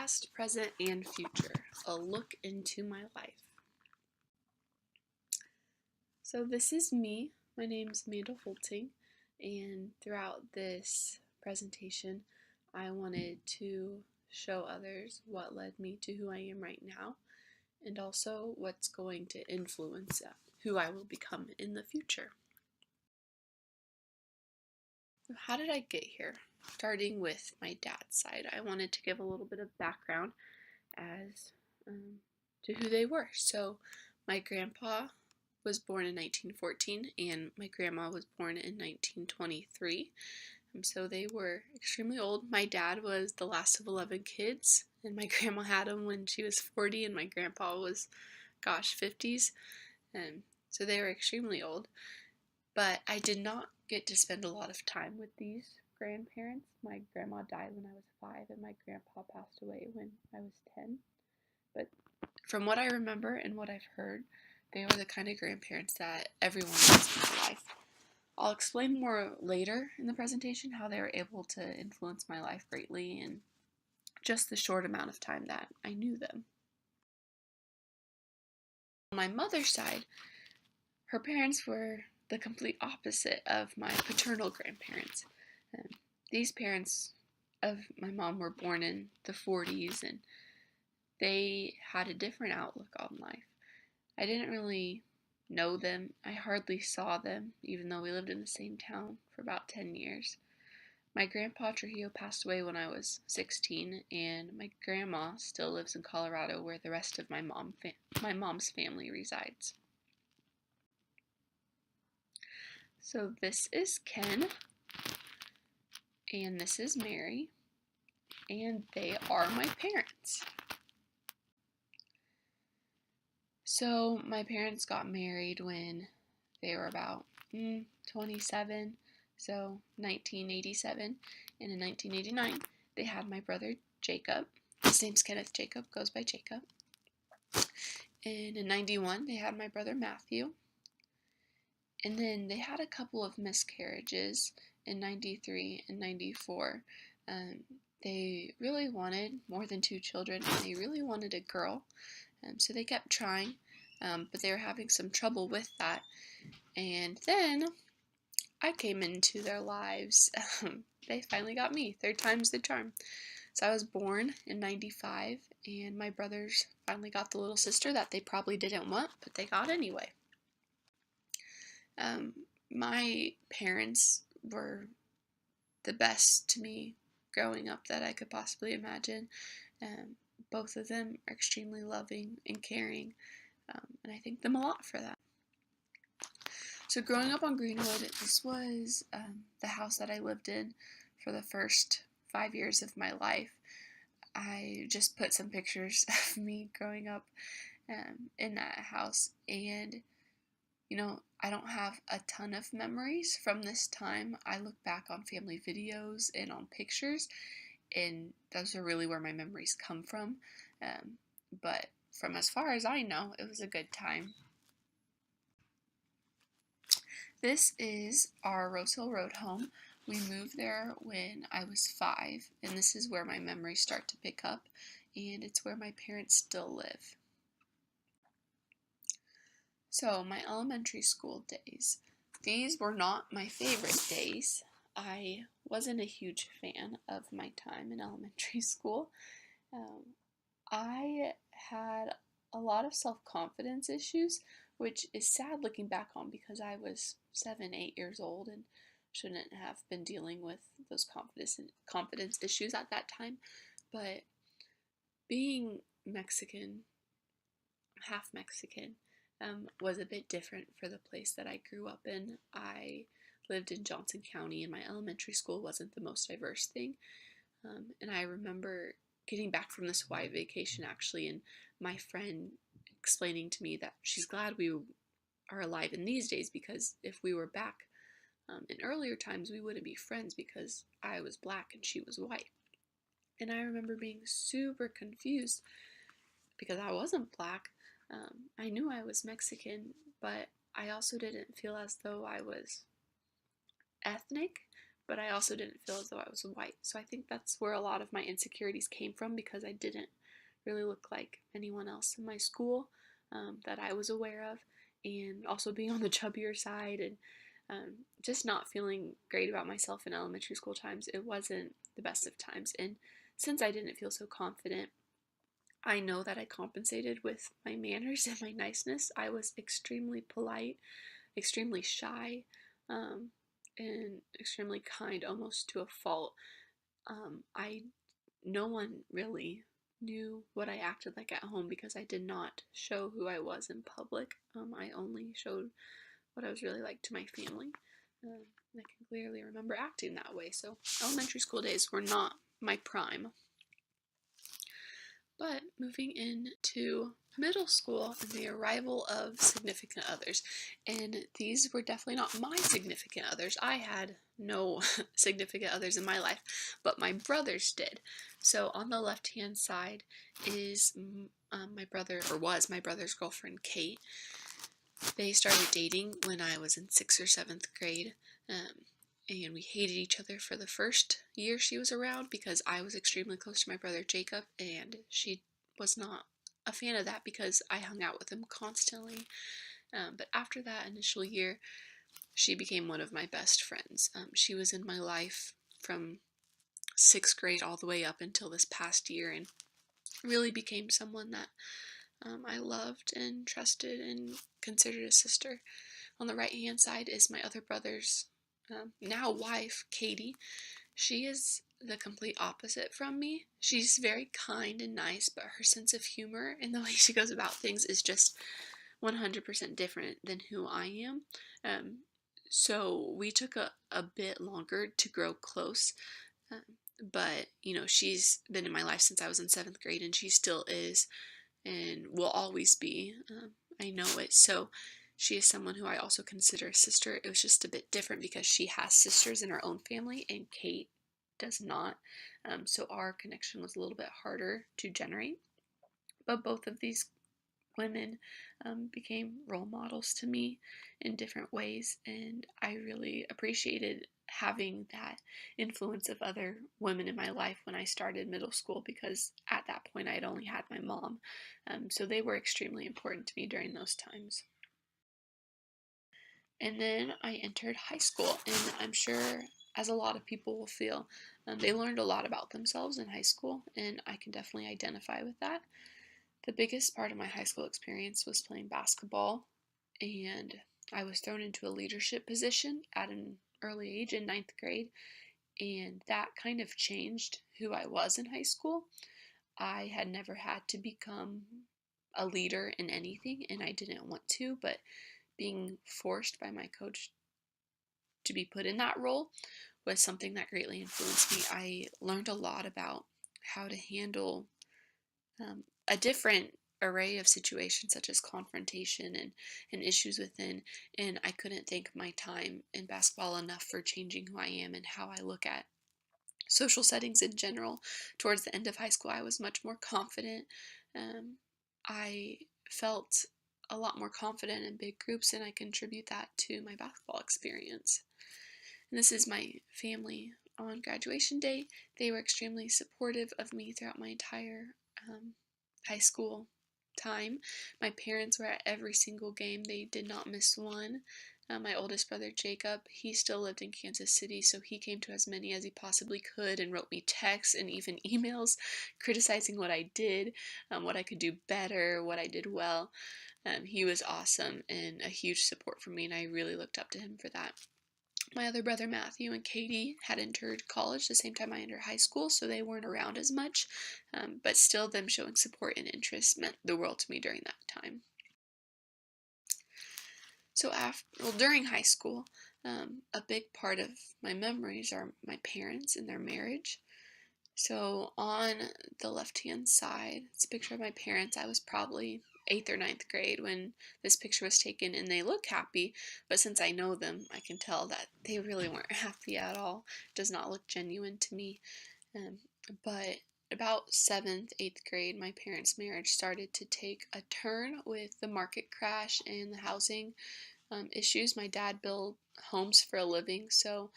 Past, present, and future. A look into my life. So this is me. My name's Amanda Holting, and throughout this presentation, I wanted to show others what led me to who I am right now, and also what's going to influence who I will become in the future. How did I get here? Starting with my dad's side, I wanted to give a little bit of background as to who they were. So my grandpa was born in 1914 and my grandma was born in 1923. So they were extremely old. My dad was the last of 11 kids, and my grandma had him when she was 40 and my grandpa was, 50s. And so they were extremely old. But I did not get to spend a lot of time with these grandparents. My grandma died when I was 5 and my grandpa passed away when I was 10. But from what I remember and what I've heard, they were the kind of grandparents that everyone wants in their life. I'll explain more later in the presentation how they were able to influence my life greatly in just the short amount of time that I knew them. On my mother's side, her parents were the complete opposite of my paternal grandparents. These parents of my mom were born in the 40s and they had a different outlook on life. I didn't really know them. I hardly saw them, even though we lived in the same town for about 10 years. My grandpa Trujillo passed away when I was 16, and my grandma still lives in Colorado, where the rest of my mom's family resides. So this is Ken, and this is Mary, and they are my parents. So my parents got married when they were about 27, so 1987, and in 1989 they had my brother Jacob. His name's Kenneth Jacob, goes by Jacob. And in 91 they had my brother Matthew. And then they had a couple of miscarriages in 93 and 94. They really wanted more than 2 children, and they really wanted a girl. So they kept trying, but they were having some trouble with that. And then I came into their lives. They finally got me. 3rd time's the charm. So I was born in 95, and my brothers finally got the little sister that they probably didn't want, but they got anyway. My parents were the best to me growing up that I could possibly imagine. Both of them are extremely loving and caring, and I thank them a lot for that. So growing up on Greenwood, this was the house that I lived in for the first 5 years of my life. I just put some pictures of me growing up in that house, and I don't have a ton of memories from this time. I look back on family videos and on pictures, and those are really where my memories come from. But from as far as I know, it was a good time. This is our Rose Hill Road home. We moved there when I was 5, and this is where my memories start to pick up, and it's where my parents still live. So, my elementary school days. These were not my favorite days. I wasn't a huge fan of my time in elementary school. I had a lot of self-confidence issues, which is sad looking back on because I was 7, 8 years old and shouldn't have been dealing with those confidence issues at that time. But being Mexican, half Mexican, was a bit different for the place that I grew up in. I lived in Johnson County and my elementary school wasn't the most diverse thing. And I remember getting back from this Hawaii vacation actually, and my friend explaining to me that she's glad we are alive in these days because if we were back in earlier times, we wouldn't be friends because I was black and she was white. And I remember being super confused because I wasn't black. I knew I was Mexican, but I also didn't feel as though I was ethnic, but I also didn't feel as though I was white. So I think that's where a lot of my insecurities came from, because I didn't really look like anyone else in my school that I was aware of, and also being on the chubbier side, and just not feeling great about myself in elementary school times. It wasn't the best of times, and since I didn't feel so confident, I know that I compensated with my manners and my niceness. I was extremely polite, extremely shy, um, and extremely kind, almost to a fault. I No one really knew what I acted like at home because I did not show who I was in public. I only showed what I was really like to my family. I can clearly remember acting that way. So elementary school days were not my prime. But moving into middle school and the arrival of significant others, and these were definitely not my significant others. I had no significant others in my life, but my brothers did. So on the left hand side is my brother, or was my brother's girlfriend, Kate. They started dating when I was in 6th or 7th grade. And we hated each other for the first year she was around because I was extremely close to my brother Jacob, and she was not a fan of that because I hung out with him constantly. But after that initial year, she became one of my best friends. She was in my life from 6th grade all the way up until this past year, and really became someone that I loved and trusted and considered a sister. On the right hand side is my other brother's now wife, Katie. She is the complete opposite from me. She's very kind and nice, but her sense of humor and the way she goes about things is just 100% different than who I am. Um, so we took a bit longer to grow close. Um, but, she's been in my life since I was in 7th grade, and she still is and will always be. I know it. So she is someone who I also consider a sister. It was just a bit different because she has sisters in her own family and Kate does not. So our connection was a little bit harder to generate. But both of these women became role models to me in different ways, and I really appreciated having that influence of other women in my life when I started middle school, because at that point I had only had my mom. So they were extremely important to me during those times. And then I entered high school, and I'm sure, as a lot of people will feel, they learned a lot about themselves in high school, and I can definitely identify with that. The biggest part of my high school experience was playing basketball, and I was thrown into a leadership position at an early age in 9th grade, and that kind of changed who I was in high school. I had never had to become a leader in anything, and I didn't want to, but being forced by my coach to be put in that role was something that greatly influenced me. I learned a lot about how to handle a different array of situations such as confrontation and issues within, and I couldn't thank my time in basketball enough for changing who I am and how I look at social settings in general. Towards the end of high school, I was much more confident. I felt a lot more confident in big groups, and I contribute that to my basketball experience. And this is my family on graduation day. They were extremely supportive of me throughout my entire high school time. My parents were at every single game. They did not miss one. My oldest brother Jacob, he still lived in Kansas City, so he came to as many as he possibly could and wrote me texts and even emails criticizing what I did, what I could do better, what I did well. He was awesome and a huge support for me, and I really looked up to him for that. My other brother Matthew and Katie had entered college the same time I entered high school, so they weren't around as much, but still them showing support and interest meant the world to me during that time. So during high school, a big part of my memories are my parents and their marriage. So on the left-hand side, it's a picture of my parents. I was probably 8th or 9th grade when this picture was taken, and they look happy, but since I know them, I can tell that they really weren't happy at all. It does not look genuine to me. Um, but about 7th, 8th grade, my parents' marriage started to take a turn with the market crash and the housing issues. My dad built homes for a living, so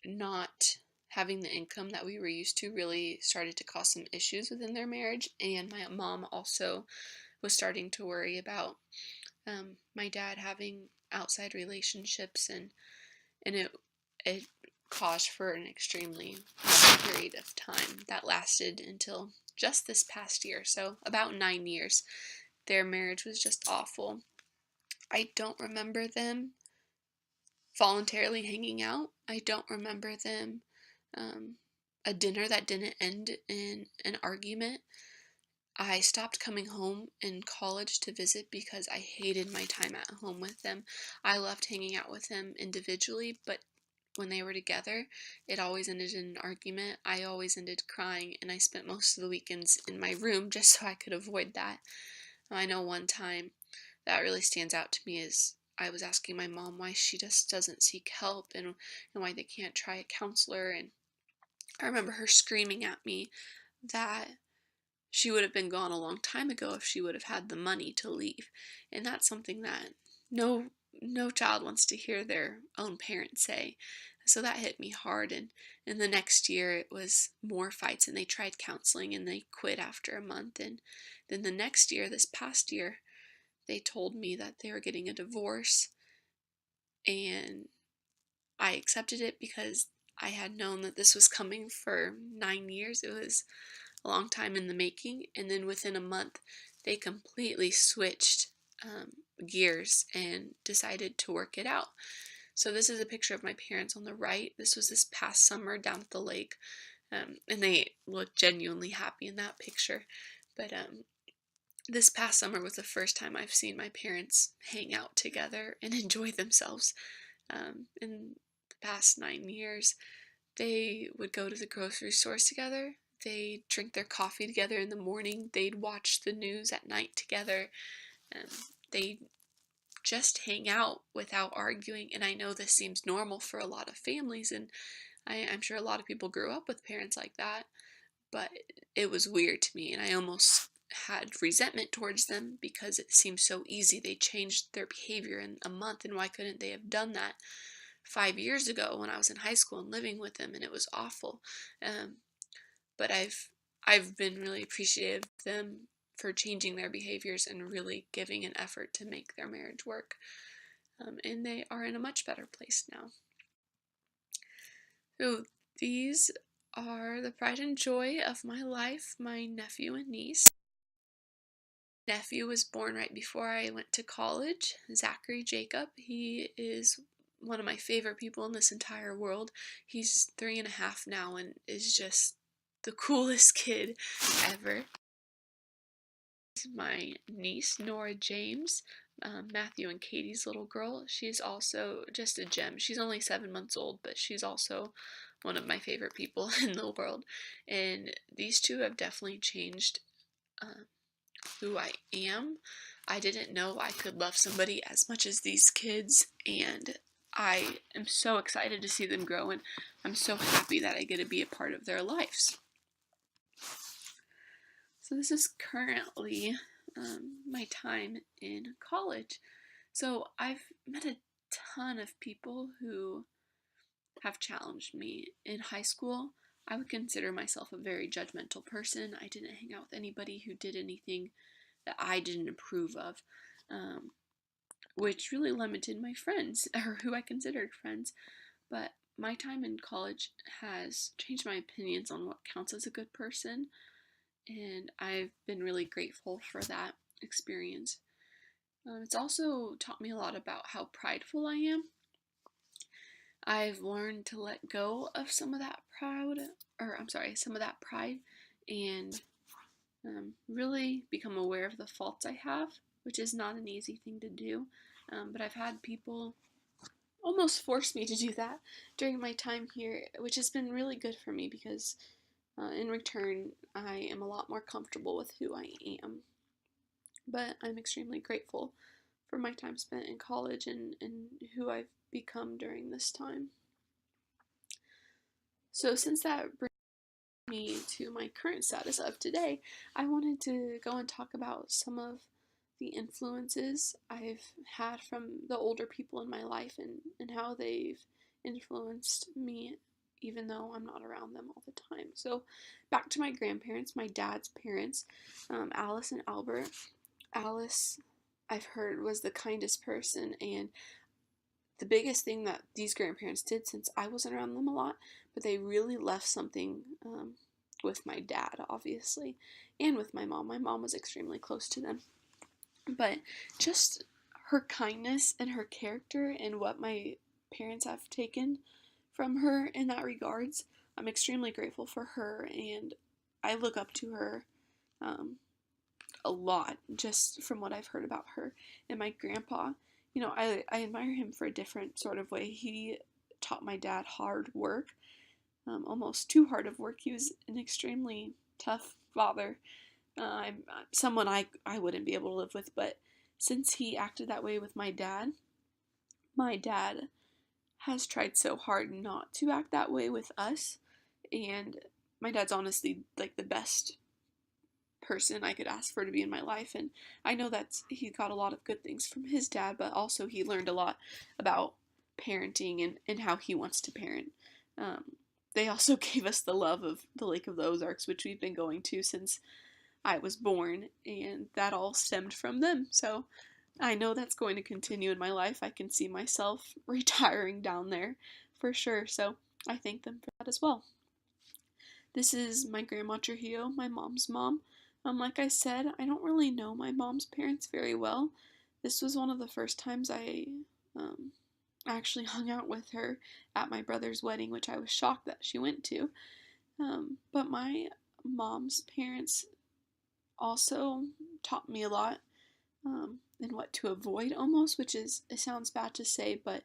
not having the income that we were used to really started to cause some issues within their marriage. And my mom also was starting to worry about my dad having outside relationships, and it caused for an extremely long period of time that lasted until just this past year, so about 9 years. Their marriage was just awful. I don't remember them voluntarily hanging out. I don't remember them um, a dinner that didn't end in an argument. I stopped coming home in college to visit because I hated my time at home with them. I loved hanging out with them individually, but when they were together, it always ended in an argument. I always ended crying, and I spent most of the weekends in my room just so I could avoid that. I know one time that really stands out to me is I was asking my mom why she just doesn't seek help, and why they can't try a counselor. And I remember her screaming at me that she would have been gone a long time ago if she would have had the money to leave. And that's something that no child wants to hear their own parent say. So that hit me hard. And in the next year it was more fights, and they tried counseling and they quit after a month. And then the next year, this past year, they told me that they were getting a divorce, and I accepted it because I had known that this was coming for 9 years. It was a long time in the making. And then within a month, they completely switched gears and decided to work it out. So this is a picture of my parents on the right. This was this past summer down at the lake, and they look genuinely happy in that picture. But this past summer was the first time I've seen my parents hang out together and enjoy themselves. In the past 9 years, they would go to the grocery stores together. They'd drink their coffee together in the morning. They'd watch the news at night together. They'd just hang out without arguing. And I know this seems normal for a lot of families, and I'm sure a lot of people grew up with parents like that, but it was weird to me, and I almost had resentment towards them because it seemed so easy. They changed their behavior in a month, and why couldn't they have done that 5 years ago when I was in high school and living with them, and it was awful. But I've been really appreciative of them for changing their behaviors and really giving an effort to make their marriage work. And they are in a much better place now. So these are the pride and joy of my life, my nephew and niece. Nephew was born right before I went to college, Zachary Jacob. He is one of my favorite people in this entire world. He's 3.5 now and is just the coolest kid ever. My niece, Nora James, Matthew and Katie's little girl. She's also just a gem. She's only 7 months old, but she's also one of my favorite people in the world. And these two have definitely changed who I am. I didn't know I could love somebody as much as these kids, and I am so excited to see them grow, and I'm so happy that I get to be a part of their lives. So this is currently my time in college. So I've met a ton of people who have challenged me. In high school, I would consider myself a very judgmental person. I didn't hang out with anybody who did anything that I didn't approve of, which really limited my friends, or who I considered friends. But my time in college has changed my opinions on what counts as a good person, and I've been really grateful for that experience. It's also taught me a lot about how prideful I am. I've learned to let go of some of that some of that pride, and really become aware of the faults I have, which is not an easy thing to do. But I've had people almost force me to do that during my time here, which has been really good for me because in return, I am a lot more comfortable with who I am. But I'm extremely grateful for my time spent in college and who I've become during this time. So since that brings me to my current status of today, I wanted to go and talk about some of the influences I've had from the older people in my life, and how they've influenced me even though I'm not around them all the time. So back to my grandparents, my dad's parents, Alice and Albert. Alice, I've heard, was the kindest person, and the biggest thing that these grandparents did, since I wasn't around them a lot, but they really left something with my dad, obviously, and with my mom. My mom was extremely close to them. But just her kindness and her character and what my parents have taken from her in that regards, I'm extremely grateful for her, and I look up to her a lot just from what I've heard about her. And my grandpa, I admire him for a different sort of way. He taught my dad hard work, almost too hard of work. He was an extremely tough father. I'm someone I wouldn't be able to live with, but since he acted that way with my dad has tried so hard not to act that way with us. And my dad's honestly like the best person I could ask for to be in my life. And I know that he got a lot of good things from his dad, but also he learned a lot about parenting and how he wants to parent. Um, they also gave us the love of the Lake of the Ozarks, which we've been going to since I was born, and that all stemmed from them. So I know that's going to continue in my life. I can see myself retiring down there for sure. So I thank them for that as well. This is my grandma Trujillo, my mom's mom. Like I said, I don't really know my mom's parents very well. This was one of the first times I um, actually hung out with her at my brother's wedding, which I was shocked that she went to. But my mom's parents also taught me a lot and what to avoid almost, which is, it sounds bad to say, but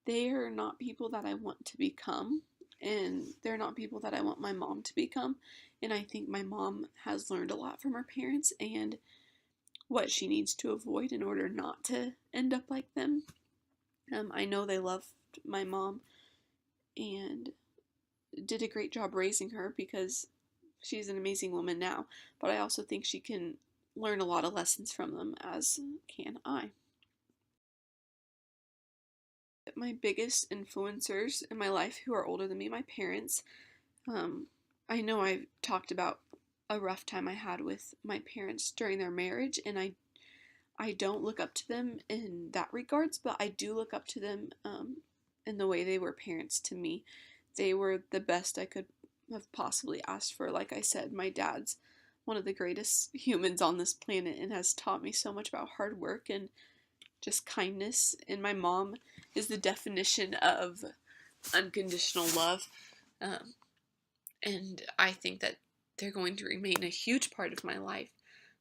they are not people that I want to become, and they're not people that I want my mom to become. And I think my mom has learned a lot from her parents and what she needs to avoid in order not to end up like them. I know they loved my mom and did a great job raising her because she's an amazing woman now, but I also think she can learn a lot of lessons from them, as can I. My biggest influencers in my life who are older than me, my parents. Um, I know I've talked about a rough time I had with my parents during their marriage, and I don't look up to them in that regards, but I do look up to them in the way they were parents to me. They were the best I could have possibly asked for. Like I said, my dad's one of the greatest humans on this planet and has taught me so much about hard work and just kindness. And my mom is the definition of unconditional love. Um, and I think that they're going to remain a huge part of my life,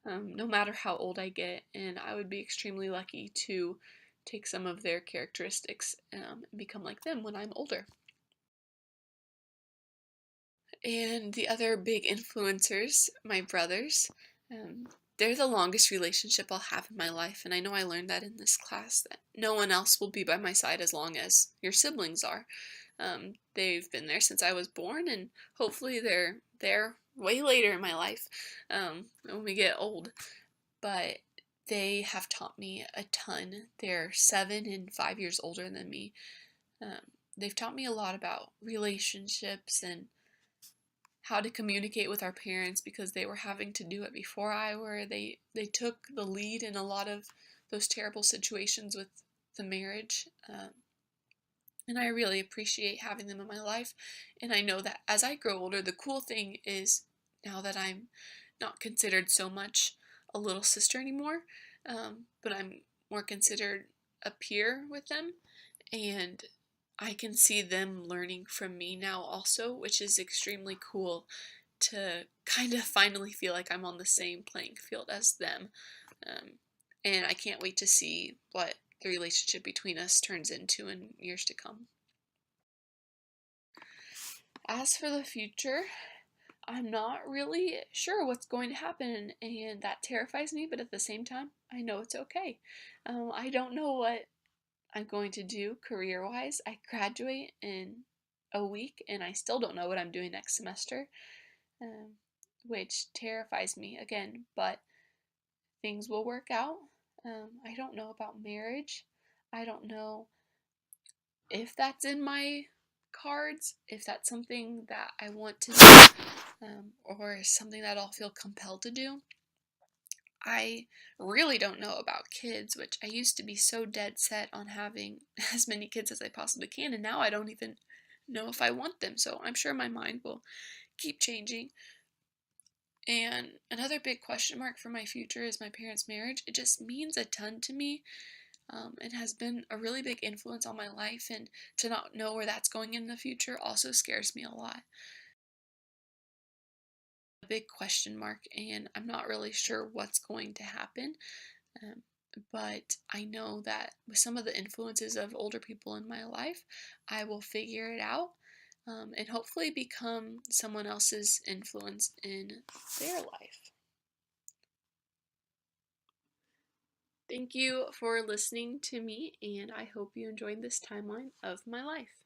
no matter how old I get. And I would be extremely lucky to take some of their characteristics and become like them when I'm older. And the other big influencers, my brothers, um, they're the longest relationship I'll have in my life. And I know I learned that in this class, that no one else will be by my side as long as your siblings are. They've been there since I was born, and hopefully they're there way later in my life when we get old. But they have taught me a ton. They're 7 and 5 years older than me. Um, they've taught me a lot about relationships and how to communicate with our parents because they were having to do it before I were. They took the lead in a lot of those terrible situations with the marriage. And I really appreciate having them in my life. And I know that as I grow older, the cool thing is now that I'm not considered so much a little sister anymore, but I'm more considered a peer with them. And I can see them learning from me now also, which is extremely cool to kind of finally feel like I'm on the same playing field as them. Um, and I can't wait to see what the relationship between us turns into in years to come. As for the future, I'm not really sure what's going to happen, and that terrifies me, but at the same time, I know it's okay. I don't know what I'm going to do career wise. I graduate in a week, and I still don't know what I'm doing next semester, um, which terrifies me again, but things will work out. I don't know about marriage. I don't know if that's in my cards if that's something that I want to do, or something that I'll feel compelled to do. I really don't know about kids, which I used to be so dead set on having as many kids as I possibly can, and now I don't even know if I want them. So I'm sure my mind will keep changing. And another big question mark for my future is my parents' marriage. It just means a ton to me. It has been a really big influence on my life, and to not know where that's going in the future also scares me a lot. A big question mark, and I'm not really sure what's going to happen. Um, but I know that with some of the influences of older people in my life, I will figure it out, and hopefully become someone else's influence in their life. Thank you for listening to me, and I hope you enjoyed this timeline of my life.